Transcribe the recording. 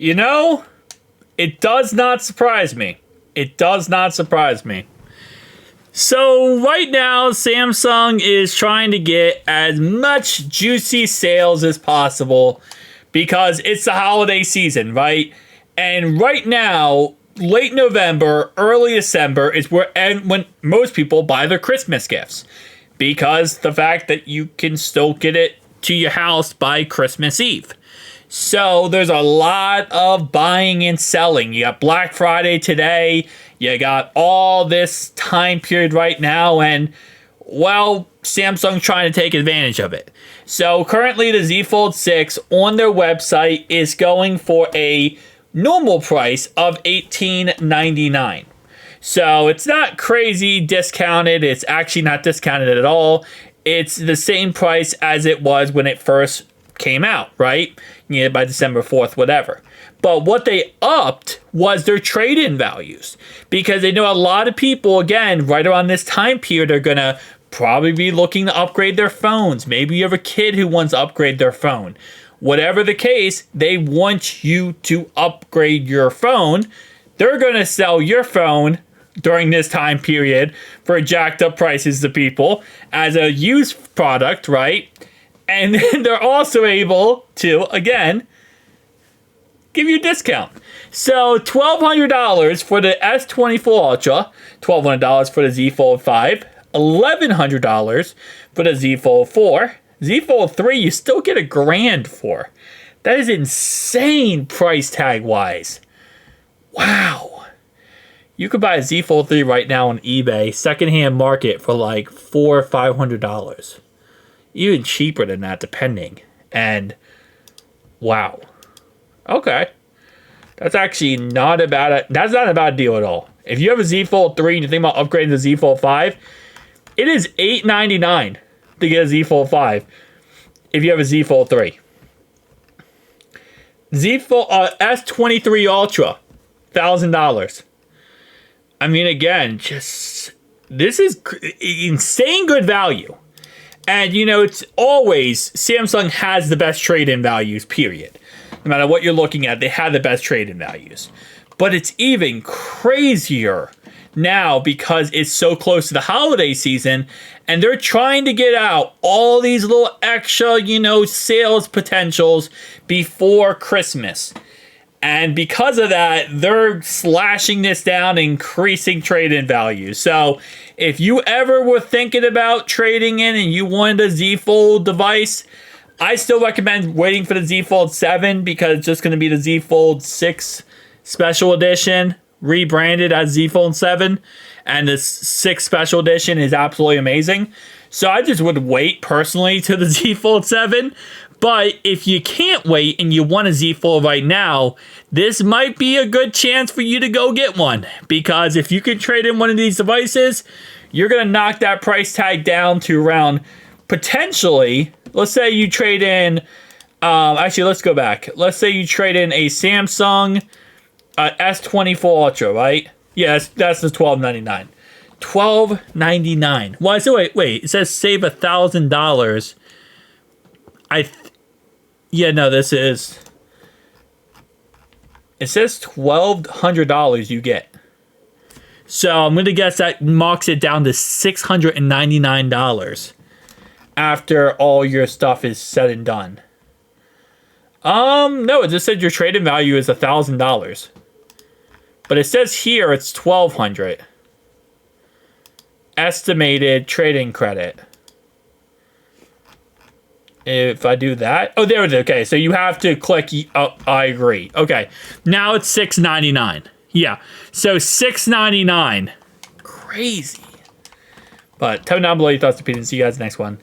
You know, it does not surprise me. It does not surprise me. So right now, Samsung is trying to get as much juicy sales as possible because it's the holiday season, right? And right now, late November, early December is when most people buy their Christmas gifts, because the fact that you can still get it to your house by Christmas Eve. So there's a lot of buying and selling. You got Black Friday today. You got all this time period right now, and well, Samsung's trying to take advantage of it. So currently the Z Fold 6 on their website is going for a normal price of $18.99. So it's not crazy discounted. It's actually not discounted at all. It's the same price as it was when it first came out, right? Yeah, by December 4th, whatever. But what they upped was their trade-in values, because they know a lot of people, again, right around this time period, are going to probably be looking to upgrade their phones. Maybe you have a kid who wants to upgrade their phone. Whatever the case, they want you to upgrade your phone. They're going to sell your phone during this time period for jacked up prices to people as a used product, right? And then they're also able to, again, give you a discount. So $1,200 for the S24 Ultra, $1,200 for the Z Fold 5, $1,100 for the Z Fold 4. Z Fold 3, you still get $1,000 for. That is insane price tag wise. Wow. You could buy a Z Fold 3 right now on eBay, secondhand market, for like $400 or $500. Even cheaper than that, depending. And wow. Okay. That's actually not a bad deal at all. If you have a Z Fold 3 and you think about upgrading to Z Fold 5, it is $899 to get a Z Fold 5 if you have a Z Fold 3. Z Fold S23 Ultra, $1,000. I mean, again, just this is insane good value. And you know, it's always Samsung has the best trade-in values, period. No matter what you're looking at, they have the best trade-in values. But it's even crazier now because it's so close to the holiday season, and they're trying to get out all these little extra, you know, sales potentials before Christmas. And because of that, they're slashing this down, increasing trade-in value. So if you ever were thinking about trading in and you wanted a Z Fold device, I still recommend waiting for the Z Fold 7, because it's just going to be the Z Fold 6 Special Edition, rebranded as Z Fold 7. And the 6 Special Edition is absolutely amazing. So I just would wait personally to the Z Fold 7. But if you can't wait and you want a Z Fold right now, this might be a good chance for you to go get one. Because if you can trade in one of these devices, you're going to knock that price tag down to around, potentially, let's say you trade in, actually, let's go back. Let's say you trade in a Samsung S24 Ultra, right? Yes, that's the $1,299. $1,299. Why? So wait. It says save $1,000. This is. It says $1,200 you get. So I'm gonna guess that knocks it down to $699 after all your stuff is said and done. No, it just said your trade-in value is $1,000. But it says here it's $1,200. Estimated trade-in credit. If I do that, oh, there it is. Okay, so you have to click. Oh, I agree. Okay, now it's $699. Yeah, so $699. Crazy. But tell me down below your thoughts, opinions. See you guys next one.